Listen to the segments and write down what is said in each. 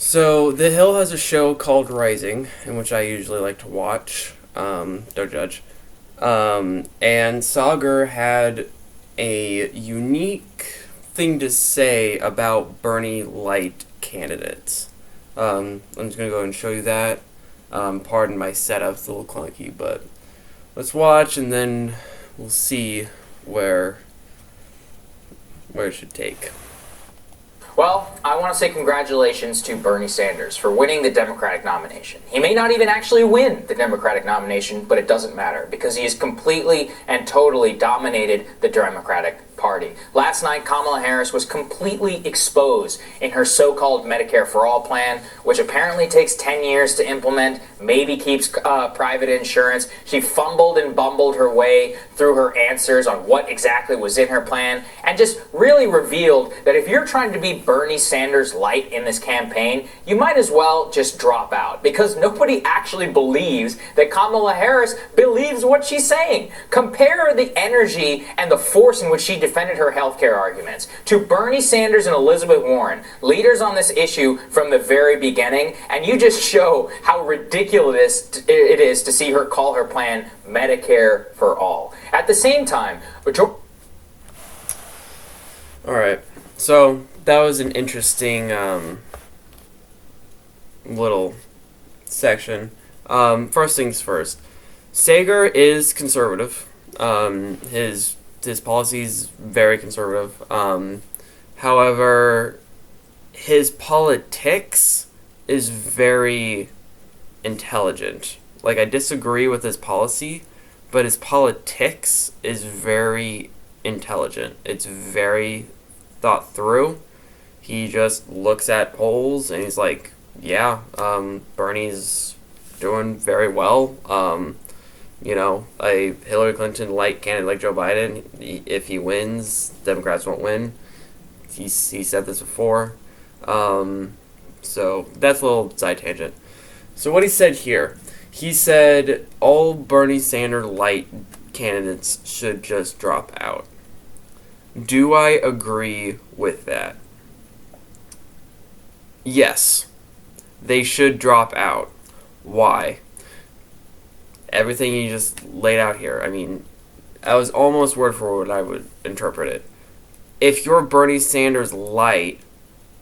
So, The Hill has a show called Rising, in which I usually like to watch. Don't judge. And Saagar had a unique thing to say about Bernie-lite candidates. I'm just going to go and show you that. Pardon my setup, it's a little clunky, but let's watch and then we'll see where it should take. Well, I want to say congratulations to Bernie Sanders for winning the Democratic nomination. He may not even actually win the Democratic nomination, but it doesn't matter because he has completely and totally dominated the Democratic Party. Last night, Kamala Harris was completely exposed in her so-called Medicare for All plan, which apparently takes 10 years to implement, maybe keeps private insurance. She fumbled and bumbled her way through her answers on what exactly was in her plan, and just really revealed that if you're trying to be Bernie Sanders light in this campaign, you might as well just drop out, because nobody actually believes that Kamala Harris believes what she's saying. Compare the energy and the force in which she defended her healthcare arguments to Bernie Sanders and Elizabeth Warren, leaders on this issue from the very beginning, and you just show how ridiculous it is to see her call her plan Medicare for All. At the same time, Alright, so that was an interesting little section. First things first. Saagar is conservative. His policies very conservative. However, his politics is very intelligent. Like, I disagree with his policy, but his politics is very intelligent. It's very thought through. He just looks at polls and he's like, yeah, Bernie's doing very well. A Hillary Clinton-like candidate like Joe Biden, if he wins, Democrats won't win. He said this before. So that's a little side tangent. So what he said here, he said all Bernie Sanders-light candidates should just drop out. Do I agree with that? Yes. They should drop out. Why? Everything you just laid out here. I mean, I was almost word for word I would interpret it. If you're Bernie Sanders light,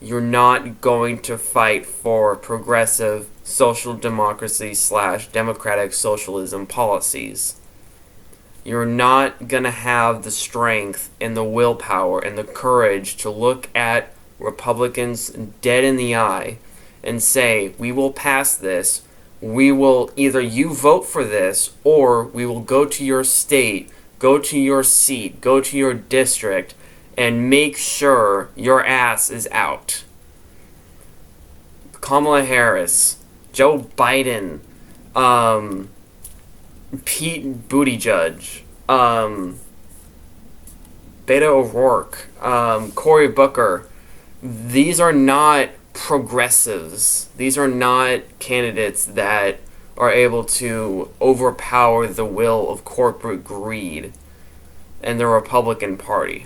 you're not going to fight for progressive social democracy / democratic socialism policies. You're not going to have the strength and the willpower and the courage to look at Republicans dead in the eye and say, we will pass this. We will either you vote for this or we will go to your state, go to your seat, go to your district, and make sure your ass is out. Kamala Harris, Joe Biden, Pete Buttigieg, Beto O'Rourke, Cory Booker. These are not progressives. These are not candidates that are able to overpower the will of corporate greed and the Republican Party.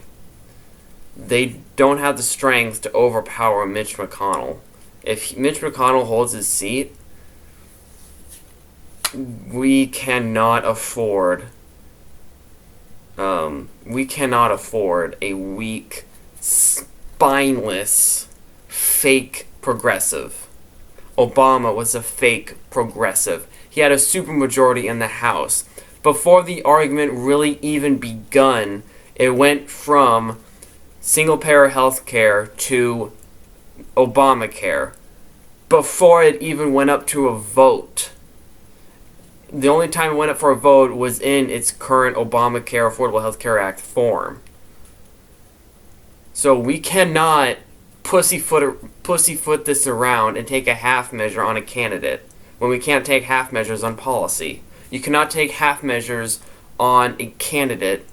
They don't have the strength to overpower Mitch McConnell. If Mitch McConnell holds his seat, we cannot afford a weak, spineless, fake progressive. Obama was a fake progressive. He had a supermajority in the House. Before the argument really even begun, it went from single-payer health care to Obamacare. Before it even went up to a vote. The only time it went up for a vote was in its current Obamacare Affordable Health Care Act form. So we cannot pussyfoot this around and take a half measure on a candidate when we can't take half measures on policy. You cannot take half measures on a candidate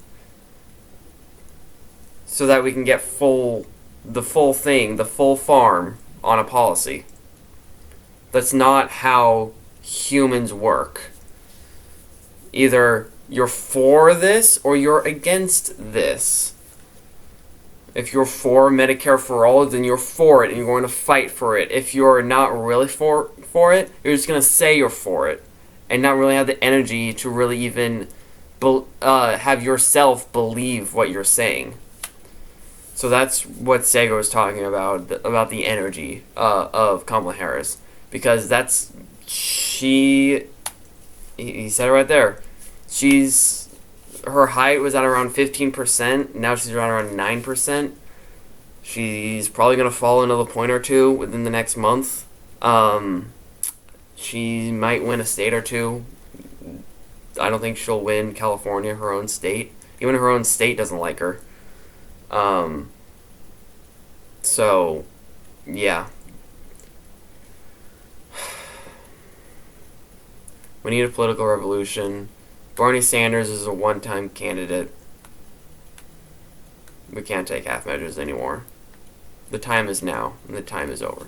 so that we can get the full thing, the full farm on a policy. That's not how humans work. Either you're for this or you're against this. If you're for Medicare for all, then you're for it and you're going to fight for it. If you're not really for it, you're just going to say you're for it and not really have the energy to really even have yourself believe what you're saying. So that's what Saagar was talking about the energy of Kamala Harris. Because that's, he said it right there. Her height was at around 15%. Now she's around 9%. She's probably going to fall another point or two within the next month. She might win a state or two. I don't think she'll win California, her own state. Even her own state doesn't like her. So, yeah. We need a political revolution. Bernie Sanders is a one-time candidate. We can't take half measures anymore. The time is now, and the time is over.